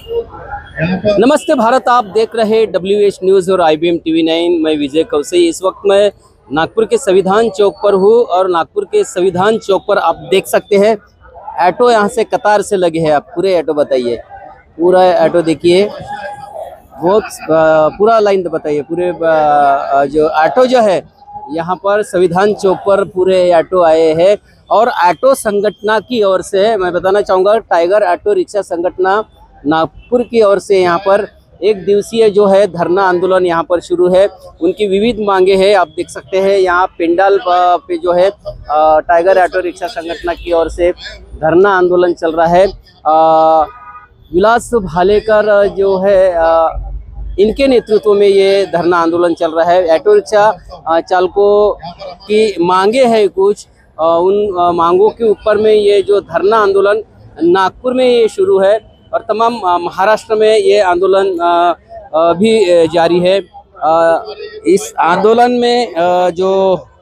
नमस्ते भारत, आप देख रहे हैं WH न्यूज़ और IBM TV9। मैं विजय कौशई। इस वक्त मैं नागपुर के संविधान चौक पर हूँ और नागपुर के संविधान चौक पर आप देख सकते हैं ऑटो यहाँ से कतार से लगे हैं। आप पूरे ऑटो बताइए, पूरा ऑटो देखिए, बहुत पूरा लाइन बताइए। पूरे जो ऑटो जो है यहाँ पर संविधान चौक पर पूरे ऑटो आए हैं और ऑटो संगठन की ओर से मैं बताना चाहूँगा, टाइगर ऑटो रिक्शा संगठन नागपुर की ओर से यहाँ पर एक दिवसीय जो है धरना आंदोलन यहाँ पर शुरू है। उनकी विविध मांगे हैं, आप देख सकते हैं यहाँ पेंडाल पे जो है टाइगर ऑटो रिक्शा संगठन की ओर से धरना आंदोलन चल रहा है। विलास भालेकर जो है इनके नेतृत्व में ये धरना आंदोलन चल रहा है। ऑटो रिक्शा चालकों की मांगे हैं कुछ, उन मांगों के ऊपर में ये जो धरना आंदोलन नागपुर में ये शुरू है और तमाम महाराष्ट्र में ये आंदोलन भी जारी है। इस आंदोलन में जो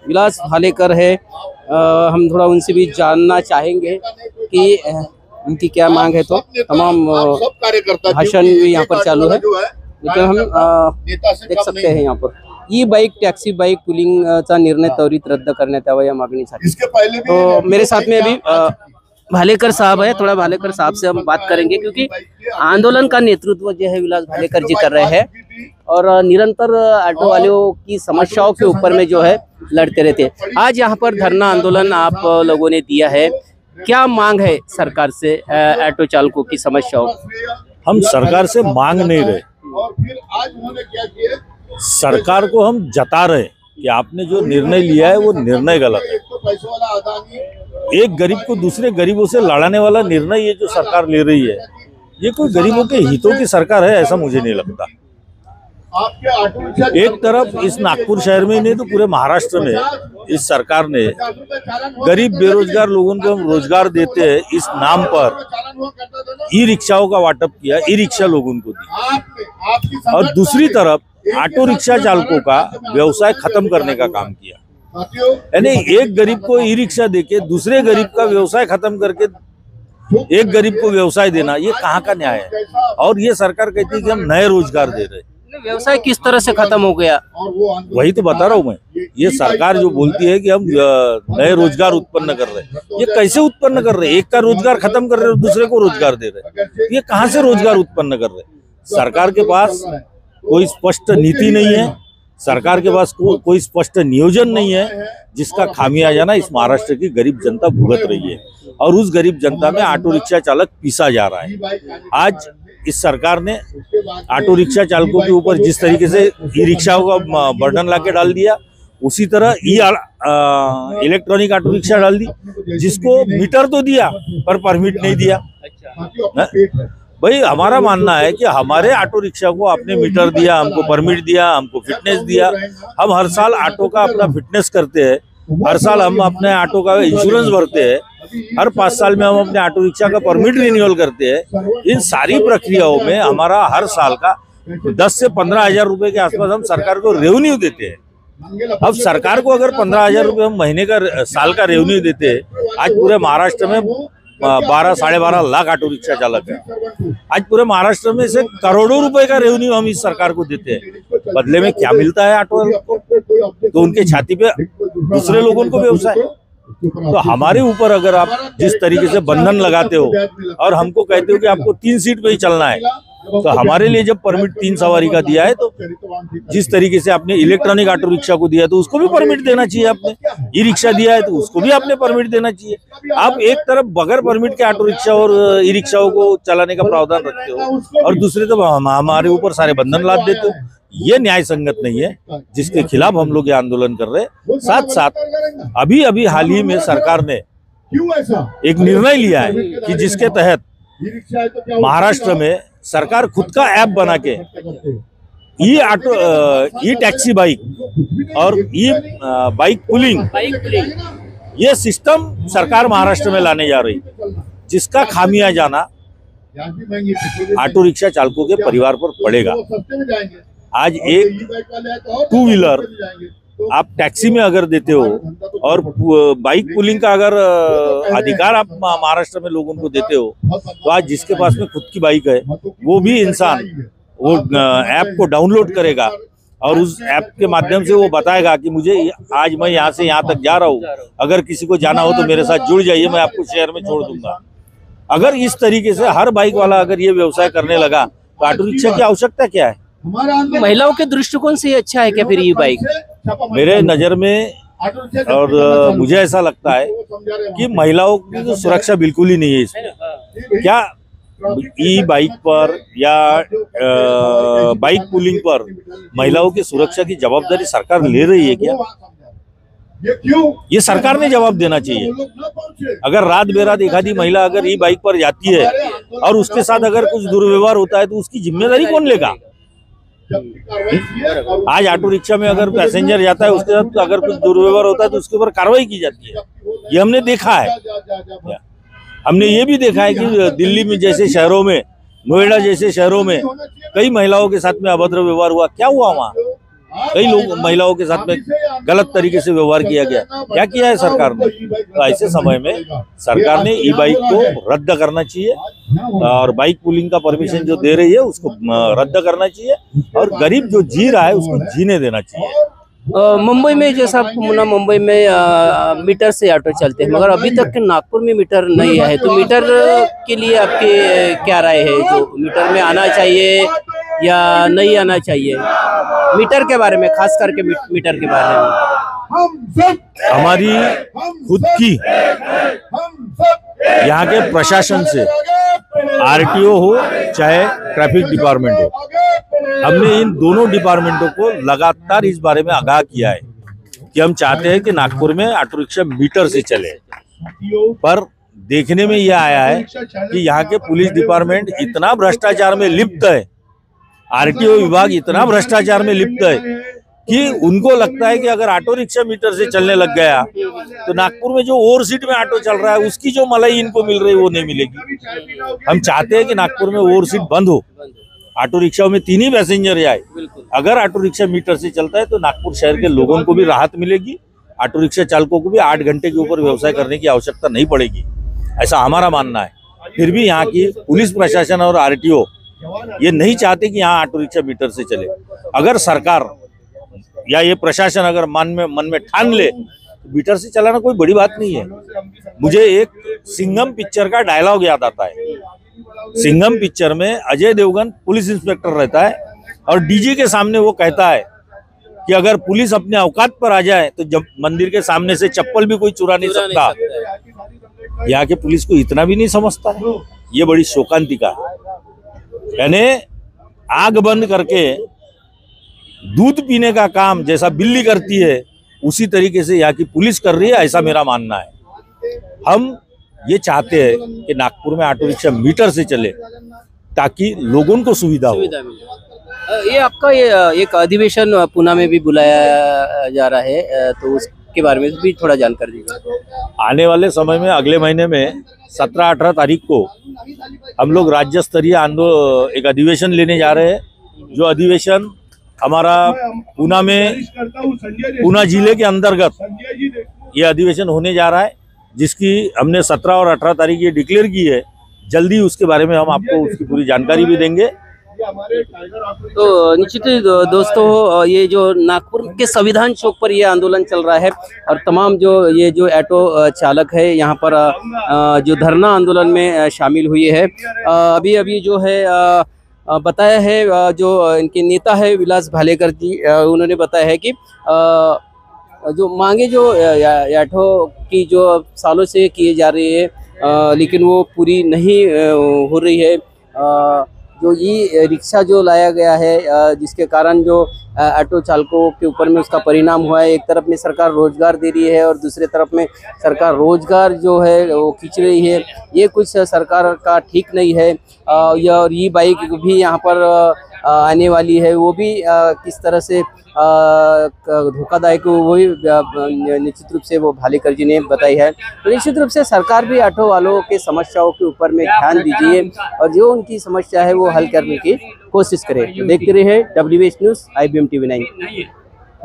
विलास भालेकर है, हम थोड़ा उनसे भी जानना चाहेंगे कि उनकी क्या मांग है। तो तमाम भाषण भी यहाँ पर चालू है, लेकिन हम देख सकते हैं यहाँ पर ई बाइक टॅक्सी बाइक पुलिंगचा निर्णय त्वरित रद्द करण्यात यावा या मागणीसाठी। तो मेरे साथ में अभी भालेकर साहब है, थोड़ा भालेकर साहब से हम बात करेंगे क्योंकि आंदोलन का नेतृत्व जो है विलास भालेकर जी कर रहे हैं और निरंतर ऑटो वालों की समस्याओं के ऊपर में जो है लड़ते रहते हैं। आज यहाँ पर धरना आंदोलन आप लोगों ने दिया है, क्या मांग है सरकार से ऑटो चालकों की समस्याओं? हम सरकार से मांग नहीं रहे, सरकार को हम जता रहे कि आपने जो निर्णय लिया है वो निर्णय गलत है। एक गरीब को दूसरे गरीबों से लड़ाने वाला निर्णय ये जो सरकार ले रही है, ये कोई गरीबों के हितों की सरकार है ऐसा मुझे नहीं लगता। एक तरफ इस नागपुर शहर में नहीं तो पूरे महाराष्ट्र में इस सरकार ने गरीब बेरोजगार लोगों को हम रोजगार देते हैं इस नाम पर ई रिक्शाओं का वाटप किया, ई रिक्शा लोगों को दी, और दूसरी तरफ ऑटो रिक्शा चालकों का व्यवसाय खत्म करने का काम किया। यानी एक गरीब को ई रिक्शा देके दूसरे गरीब का व्यवसाय खत्म करके एक गरीब को व्यवसाय देना, ये कहाँ का न्याय है? और ये सरकार कहती है कि हम नए रोजगार दे रहे हैं। व्यवसाय किस तरह से खत्म हो गया? वही तो बता रहा हूँ मैं। ये सरकार जो बोलती है कि हम नए रोजगार उत्पन्न कर रहे हैं, ये कैसे उत्पन्न कर रहे हैं? एक का रोजगार खत्म कर रहे हैं और दूसरे को रोजगार दे रहे हैं, ये कहाँ से रोजगार उत्पन्न कर रहे हैं? सरकार के पास कोई स्पष्ट नीति नहीं है, सरकार के पास कोई स्पष्ट नियोजन नहीं है, जिसका खामियाजा ना इस महाराष्ट्र की गरीब जनता भुगत रही है और उस गरीब जनता में ऑटो रिक्शा चालक पीसा जा रहा है। आज इस सरकार ने ऑटो रिक्शा चालकों के ऊपर जिस तरीके से ई रिक्शाओं का बर्डन लाके डाल दिया, उसी तरह इलेक्ट्रॉनिक ऑटो रिक्शा डाल दी, जिसको मीटर तो दिया पर परमिट नहीं दिया। भाई हमारा मानना है कि हमारे ऑटो रिक्शा को आपने मीटर दिया, हमको परमिट दिया, हमको फिटनेस दिया, हम हर साल ऑटो का अपना फिटनेस करते हैं, हर साल हम अपने ऑटो का इंश्योरेंस भरते हैं, हर 5 साल में हम अपने ऑटो रिक्शा का परमिट रिन्यूअल करते हैं। इन सारी प्रक्रियाओं में हमारा हर साल का 10 से 15 हजार रुपए के आसपास हम सरकार को रेवेन्यू देते हैं। अब सरकार को अगर 15 हजार रुपये हम महीने का साल का रेवेन्यू देते हैं, आज पूरे महाराष्ट्र में 12 साढ़े 12 लाख ऑटो रिक्शा चालक है। आज पूरे महाराष्ट्र में से करोड़ों रुपए का रेवेन्यू हम इस सरकार को देते हैं। बदले में क्या मिलता है ऑटो को? तो उनके छाती पे दूसरे लोगों को व्यवसाय। तो हमारे ऊपर अगर आप जिस तरीके से बंधन लगाते हो और हमको कहते हो कि आपको 3 सीट पे ही चलना है, तो हमारे लिए जब परमिट 3 सवारी का दिया है, तो जिस तरीके से आपने इलेक्ट्रॉनिक ऑटो रिक्शा को दिया है तो उसको भी परमिट देना चाहिए। आपने ई रिक्शा दिया है तो उसको भी आपने परमिट देना चाहिए। आप एक तरफ बगैर परमिट के ऑटो रिक्शा और ई रिक्शाओं को चलाने का प्रावधान रखते हो और दूसरे तरफ हमारे ऊपर सारे बंधन लाद देते हो। ये न्याय संगत नहीं है, जिसके खिलाफ हम लोग ये आंदोलन कर रहे हैं। साथ साथ अभी हाल ही में सरकार ने एक निर्णय लिया है कि जिसके तहत महाराष्ट्र में सरकार खुद का ऐप बना के ई टैक्सी बाइक और ई बाइक पुलिंग, ये सिस्टम सरकार महाराष्ट्र में लाने जा रही, जिसका खामियाजा ऑटो रिक्शा चालकों के परिवार पर पड़ेगा। आज एक 2 व्हीलर आप टैक्सी में अगर देते हो और बाइक पुलिंग का अगर अधिकार आप महाराष्ट्र में लोगों को देते हो, तो आज जिसके पास में खुद की बाइक है वो भी इंसान वो ऐप को डाउनलोड करेगा और उस ऐप के माध्यम से वो बताएगा कि मुझे आज मैं यहाँ से यहाँ तक जा रहा हूँ, अगर किसी को जाना हो तो मेरे साथ जुड़ जाइए, मैं आपको शहर में छोड़ दूंगा। अगर इस तरीके से हर बाइक वाला अगर ये व्यवसाय करने लगा तो ऑटो रिक्शा की आवश्यकता क्या है? महिलाओं के दृष्टिकोण से अच्छा है क्या फिर ये बाइक? मेरे नजर में और मुझे ऐसा लगता है कि महिलाओं की तो सुरक्षा बिल्कुल ही नहीं है इसमें। क्या ई बाइक पर या बाइक पुलिंग पर महिलाओं की सुरक्षा की जवाबदारी सरकार ले रही है क्या? ये सरकार ने जवाब देना चाहिए। अगर रात बेरात एक आधी महिला अगर ई बाइक पर जाती है और उसके साथ अगर कुछ दुर्व्यवहार होता है तो उसकी जिम्मेदारी कौन लेगा? आज ऑटो रिक्शा में अगर पैसेंजर जाता है उसके साथ अगर कुछ दुर्व्यवहार होता है तो उसके ऊपर कार्रवाई की जाती है। ये हमने देखा है। हमने ये भी देखा है कि दिल्ली में जैसे शहरों में, नोएडा जैसे शहरों में कई महिलाओं के साथ में अभद्र व्यवहार हुआ। क्या हुआ वहाँ? कई लोग महिलाओं के साथ में गलत तरीके से व्यवहार किया गया। क्या किया है सरकार ने? तो ऐसे समय में सरकार ने ई बाइक को रद्द करना चाहिए और बाइक पुलिंग का परमिशन जो दे रही है उसको रद्द करना चाहिए और गरीब जो जी रहा है उसको जीने देना चाहिए। मुंबई में जैसा मुन्ना, मुंबई में मीटर से ऑटो चलते हैं, मगर अभी तक नागपुर में मीटर नहीं है। तो मीटर के लिए आपके क्या राय है? जो मीटर में आना चाहिए या नहीं आना चाहिए? मीटर के बारे में, खास करके मीटर के बारे में हमारी खुद की यहाँ के प्रशासन से, आरटीओ हो चाहे ट्रैफिक डिपार्टमेंट हो, हमने इन दोनों डिपार्टमेंटों को लगातार इस बारे में आगाह किया है कि हम चाहते हैं कि नागपुर में ऑटो रिक्शा मीटर से चले। पर देखने में यह आया है कि यहाँ के पुलिस डिपार्टमेंट इतना भ्रष्टाचार में लिप्त है, आरटीओ विभाग इतना भ्रष्टाचार में लिप्त है कि उनको लगता है कि अगर ऑटो रिक्शा मीटर से चलने लग गया तो नागपुर में जो ओवर सीट में ऑटो चल रहा है उसकी जो मलाई इनको मिल रही है वो नहीं मिलेगी। हम चाहते हैं कि नागपुर में ओवर सीट बंद हो, ऑटो रिक्शाओं में 3 ही पैसेंजर जाए। अगर ऑटो रिक्शा मीटर से चलता है तो नागपुर शहर के लोगों को भी राहत मिलेगी, ऑटो रिक्शा चालकों को भी 8 घंटे के ऊपर व्यवसाय करने की आवश्यकता नहीं पड़ेगी, ऐसा हमारा मानना है। फिर भी यहाँ की पुलिस प्रशासन और आरटीओ ये नहीं चाहते कि यहाँ ऑटो रिक्शा मीटर से चले। अगर सरकार या ये प्रशासन अगर मन में ठान ले तो मीटर से चलाना कोई बड़ी बात नहीं है। मुझे एक सिंघम पिक्चर का डायलॉग याद आता है। सिंघम पिक्चर में अजय देवगन पुलिस इंस्पेक्टर रहता है और डीजी के सामने वो कहता है कि अगर पुलिस अपने औकात पर आ जाए तो जब मंदिर के सामने से चप्पल भी कोई चुरा नहीं सकता। यहाँ के पुलिस को इतना भी नहीं समझता है। ये बड़ी शोकांतिका है। यानी आग बंद करके दूध पीने का काम जैसा बिल्ली करती है उसी तरीके से यहाँ की पुलिस कर रही है, ऐसा मेरा मानना है। हम ये चाहते हैं कि नागपुर में ऑटो रिक्शा मीटर से चले ताकि लोगों को सुविधा हो। ये आपका ये एक अधिवेशन पुणे में भी बुलाया जा रहा है, तो उसके बारे में भी थोड़ा जानकारी दीजिए। आने वाले समय में अगले महीने में 17-18 तारीख को हम लोग राज्य स्तरीय एक अधिवेशन लेने जा रहे हैं। जो अधिवेशन हमारा पुणे में, पुणे जिले के अंतर्गत ये अधिवेशन होने जा रहा है, जिसकी हमने 17 और 18 तारीख ये डिक्लेयर की है। जल्दी उसके बारे में हम आपको उसकी पूरी जानकारी भी देंगे। तो निश्चित ही दोस्तों, ये जो नागपुर के संविधान चौक पर ये आंदोलन चल रहा है और तमाम जो ऑटो चालक है यहाँ पर जो धरना आंदोलन में शामिल हुई है। अभी जो है बताया है, जो इनके नेता है विलास भालेकर जी, उन्होंने बताया है कि जो मांगे जो ऑटो की जो सालों से किए जा रही है, लेकिन वो पूरी नहीं हो रही है। जो ये रिक्शा जो लाया गया है, जिसके कारण जो ऑटो चालकों के ऊपर में उसका परिणाम हुआ है। एक तरफ में सरकार रोजगार दे रही है और दूसरे तरफ में सरकार रोजगार जो है वो खींच रही है। ये कुछ सरकार का ठीक नहीं है। और ये बाइक भी यहाँ पर आने वाली है, वो भी किस तरह से धोखादायक, वो भी निश्चित रूप से वो भालेकर जी ने बताई है। तो निश्चित रूप से सरकार भी ऑटो वालों के समस्याओं के ऊपर में ध्यान दीजिए और जो उनकी समस्या है वो हल करने की कोशिश करे। तो देखते रहिए WH न्यूज़, IBM TV 9।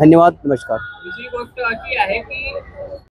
धन्यवाद, नमस्कार. दुसरी गोष्ट अशी आहे की